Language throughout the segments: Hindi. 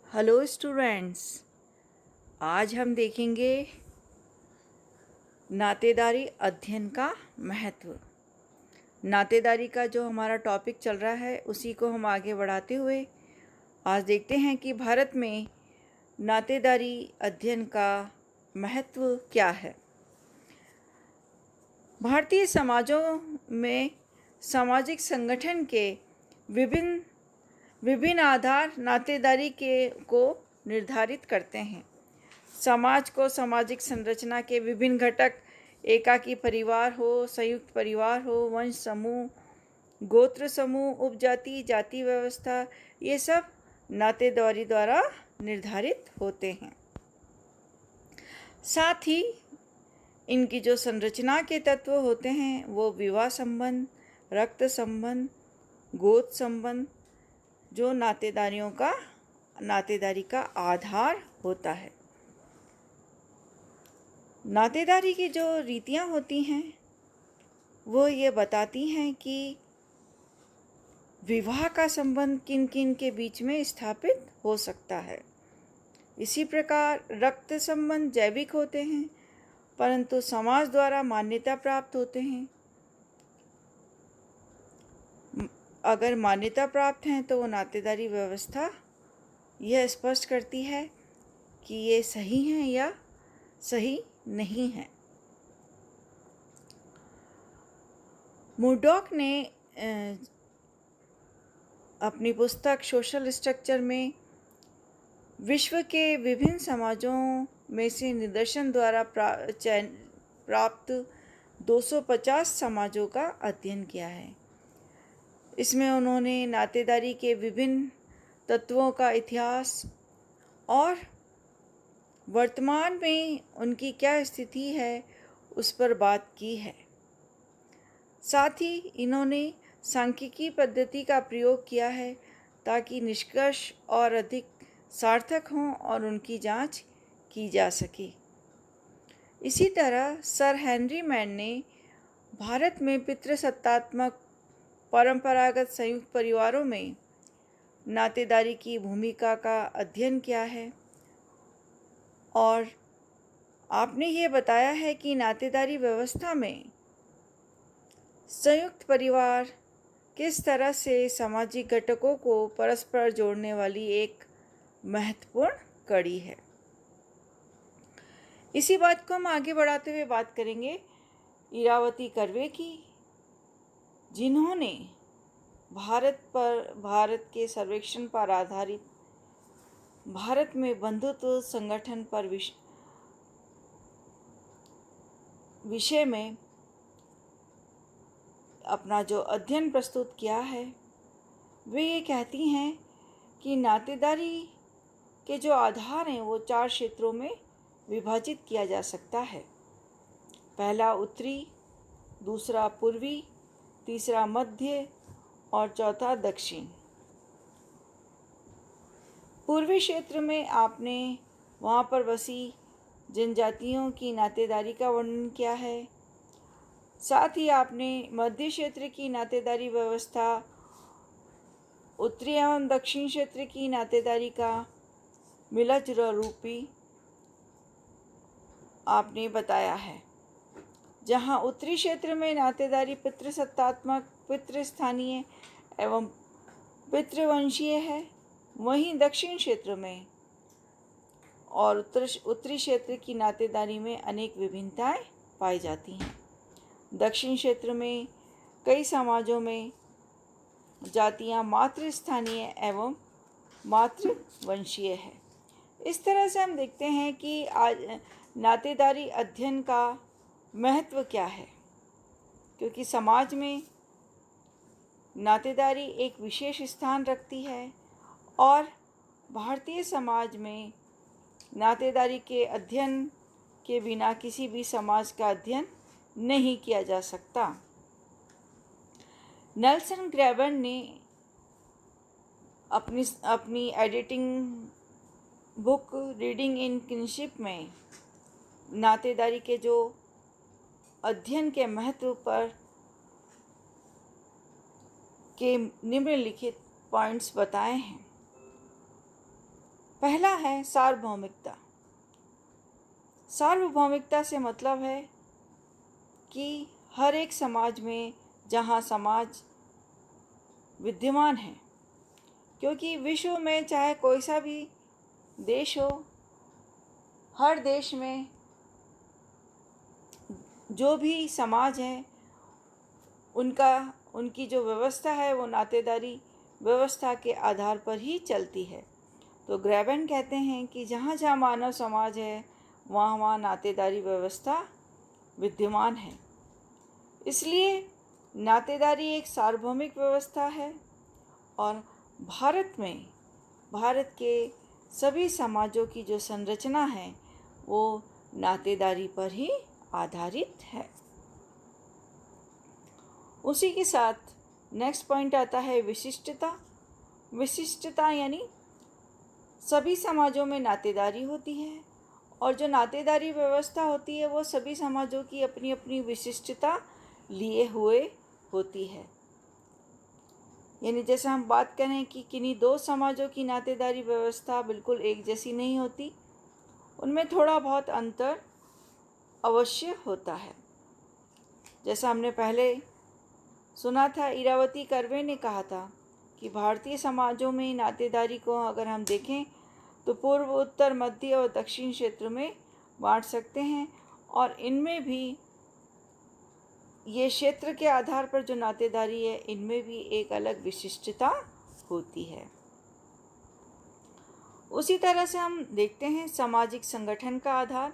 Hello students. आज हम देखेंगे नातेदारी अध्ययन का महत्व। नातेदारी का जो हमारा टॉपिक चल रहा है उसी को हम आगे बढ़ाते हुए आज देखते हैं कि भारत में नातेदारी अध्ययन का महत्व क्या है। भारतीय समाजों में सामाजिक संगठन के विभिन्न विभिन्न आधार नातेदारी को निर्धारित करते हैं। समाज को सामाजिक संरचना के विभिन्न घटक एकाकी परिवार हो, संयुक्त परिवार हो, वंश समूह, गोत्र समूह, उपजाति, जाति व्यवस्था, ये सब नातेदारी द्वारा निर्धारित होते हैं। साथ ही इनकी जो संरचना के तत्व होते हैं वो विवाह संबंध, रक्त संबंध, गोत्र संबंध जो नातेदारी का आधार होता है। नातेदारी की जो रीतियाँ होती हैं वो ये बताती हैं कि विवाह का संबंध किन किन के बीच में स्थापित हो सकता है। इसी प्रकार रक्त संबंध जैविक होते हैं परंतु समाज द्वारा मान्यता प्राप्त होते हैं। अगर मान्यता प्राप्त हैं तो वो नातेदारी व्यवस्था यह स्पष्ट करती है कि ये सही हैं या सही नहीं है। मुरडॉक ने अपनी पुस्तक सोशल स्ट्रक्चर में विश्व के विभिन्न समाजों में से निदर्शन द्वारा प्राप्त 250 समाजों का अध्ययन किया है। इसमें उन्होंने नातेदारी के विभिन्न तत्वों का इतिहास और वर्तमान में उनकी क्या स्थिति है उस पर बात की है। साथ ही इन्होंने सांख्यिकी पद्धति का प्रयोग किया है ताकि निष्कर्ष और अधिक सार्थक हों और उनकी जांच की जा सके। इसी तरह सर हेनरी मैन ने भारत में पितृसत्तात्मक परंपरागत संयुक्त परिवारों में नातेदारी की भूमिका का अध्ययन किया है और आपने ये बताया है कि नातेदारी व्यवस्था में संयुक्त परिवार किस तरह से सामाजिक घटकों को परस्पर जोड़ने वाली एक महत्वपूर्ण कड़ी है। इसी बात को हम आगे बढ़ाते हुए बात करेंगे इरावती कर्वे की, जिन्होंने भारत के सर्वेक्षण पर आधारित भारत में बंधुत्व संगठन पर विषय में अपना जो अध्ययन प्रस्तुत किया है। वे ये कहती हैं कि नातेदारी के जो आधार हैं वो 4 क्षेत्रों में विभाजित किया जा सकता है। पहला उत्तरी, दूसरा पूर्वी, तीसरा मध्य और चौथा दक्षिण। पूर्वी क्षेत्र में आपने वहाँ पर बसी जनजातियों की नातेदारी का वर्णन किया है। साथ ही आपने मध्य क्षेत्र की नातेदारी व्यवस्था, उत्तरी एवं दक्षिण क्षेत्र की नातेदारी का मिला जुला रूपी आपने बताया है। जहाँ उत्तरी क्षेत्र में नातेदारी पितृसत्तात्मक, पितृस्थानीय एवं पितृवंशीय है, वहीं दक्षिण क्षेत्र में और उत्तरी क्षेत्र की नातेदारी में अनेक विभिन्नताएं पाई जाती हैं। दक्षिण क्षेत्र में कई समाजों में जातियां मातृस्थानीय एवं मातृवंशीय है। इस तरह से हम देखते हैं कि आज नातेदारी अध्ययन का महत्व क्या है, क्योंकि समाज में नातेदारी एक विशेष स्थान रखती है और भारतीय समाज में नातेदारी के अध्ययन के बिना किसी भी समाज का अध्ययन नहीं किया जा सकता। नेल्सन ग्रेबर ने अपनी editing book reading in kinship में नातेदारी के जो अध्ययन के महत्व पर के निम्नलिखित पॉइंट्स बताए हैं। पहला है सार्वभौमिकता। सार्वभौमिकता से मतलब है कि हर एक समाज में जहाँ समाज विद्यमान है, क्योंकि विश्व में चाहे कोई सा भी देश हो, हर देश में जो भी समाज है उनकी जो व्यवस्था है वो नातेदारी व्यवस्था के आधार पर ही चलती है। तो ग्रेबेन कहते हैं कि जहाँ जहाँ मानव समाज है वहाँ वहाँ नातेदारी व्यवस्था विद्यमान है। इसलिए नातेदारी एक सार्वभौमिक व्यवस्था है और भारत के सभी समाजों की जो संरचना है वो नातेदारी पर ही आधारित है। उसी के साथ नेक्स्ट पॉइंट आता है विशिष्टता। विशिष्टता यानी सभी समाजों में नातेदारी होती है और जो नातेदारी व्यवस्था होती है वो सभी समाजों की अपनी अपनी विशिष्टता लिए हुए होती है। यानी जैसे हम बात करें कि किन्हीं दो समाजों की नातेदारी व्यवस्था बिल्कुल एक जैसी नहीं होती, उनमें थोड़ा बहुत अंतर अवश्य होता है। जैसा हमने पहले सुना था, इरावती कर्वे ने कहा था कि भारतीय समाजों में नातेदारी को अगर हम देखें तो पूर्व, उत्तर, मध्य और दक्षिण क्षेत्र में बांट सकते हैं और इनमें भी ये क्षेत्र के आधार पर जो नातेदारी है इनमें भी एक अलग विशिष्टता होती है। उसी तरह से हम देखते हैं सामाजिक संगठन का आधार।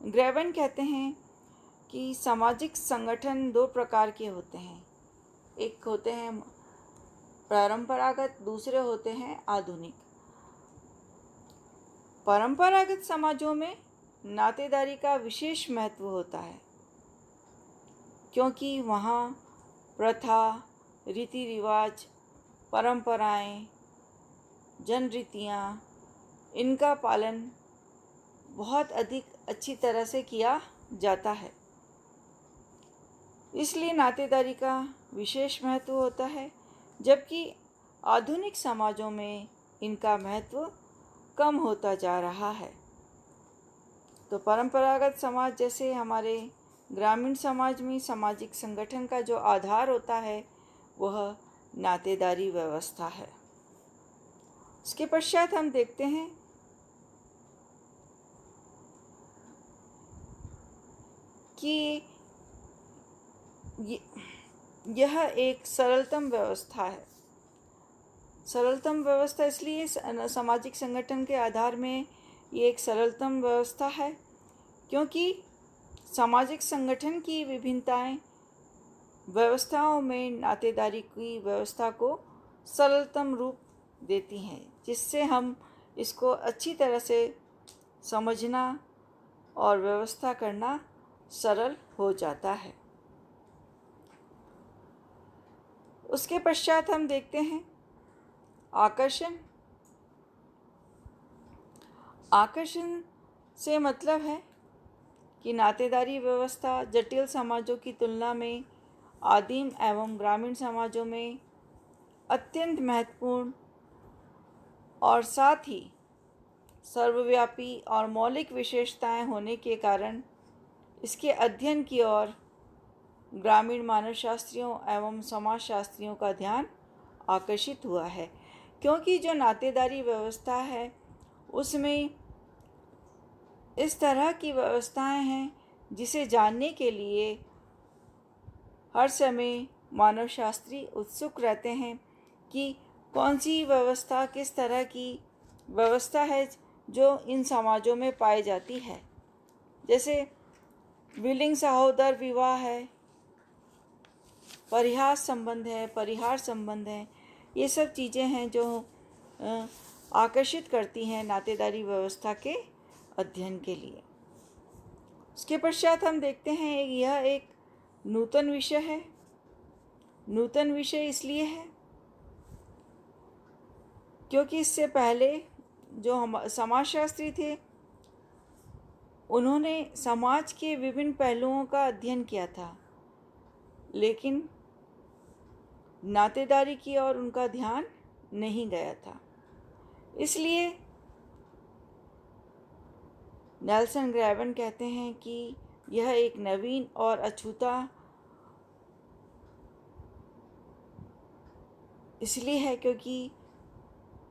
ग्रेबेन कहते हैं कि सामाजिक संगठन दो प्रकार के होते हैं, एक होते हैं परंपरागत, दूसरे होते हैं आधुनिक। परंपरागत समाजों में नातेदारी का विशेष महत्व होता है क्योंकि वहाँ प्रथा, रीति रिवाज, परंपराएं, जन रीतियाँ, इनका पालन बहुत अधिक अच्छी तरह से किया जाता है। इसलिए नातेदारी का विशेष महत्व होता है, जबकि आधुनिक समाजों में इनका महत्व कम होता जा रहा है। तो परंपरागत समाज जैसे हमारे ग्रामीण समाज में सामाजिक संगठन का जो आधार होता है वह नातेदारी व्यवस्था है। उसके पश्चात हम देखते हैं कि यह एक सरलतम व्यवस्था है। सरलतम व्यवस्था इसलिए सामाजिक संगठन के आधार में ये एक सरलतम व्यवस्था है क्योंकि सामाजिक संगठन की विभिन्नताएं व्यवस्थाओं में नातेदारी की व्यवस्था को सरलतम रूप देती हैं, जिससे हम इसको अच्छी तरह से समझना और व्यवस्था करना सरल हो जाता है। उसके पश्चात हम देखते हैं आकर्षण। आकर्षण से मतलब है कि नातेदारी व्यवस्था जटिल समाजों की तुलना में आदिम एवं ग्रामीण समाजों में अत्यंत महत्वपूर्ण और साथ ही सर्वव्यापी और मौलिक विशेषताएं होने के कारण इसके अध्ययन की ओर ग्रामीण मानवशास्त्रियों एवं समाजशास्त्रियों का ध्यान आकर्षित हुआ है, क्योंकि जो नातेदारी व्यवस्था है उसमें इस तरह की व्यवस्थाएं हैं जिसे जानने के लिए हर समय मानवशास्त्री उत्सुक रहते हैं कि कौन सी व्यवस्था, किस तरह की व्यवस्था है जो इन समाजों में पाई जाती है। जैसे विलिंग सहोदर विवाह है, परिहार संबंध है, ये सब चीज़ें हैं जो आकर्षित करती हैं नातेदारी व्यवस्था के अध्ययन के लिए। उसके पश्चात हम देखते हैं यह एक नूतन विषय है। नूतन विषय इसलिए है क्योंकि इससे पहले जो हम समाजशास्त्री थे उन्होंने समाज के विभिन्न पहलुओं का अध्ययन किया था, लेकिन नातेदारी की ओर उनका ध्यान नहीं गया था। इसलिए नेल्सन ग्रेवन कहते हैं कि यह एक नवीन और अछूता इसलिए है क्योंकि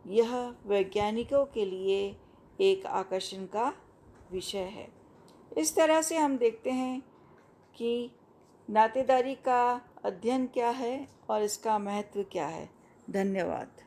यह वैज्ञानिकों के लिए एक आकर्षण का विषय है। इस तरह से हम देखते हैं कि नातेदारी का अध्ययन क्या है और इसका महत्व क्या है। धन्यवाद।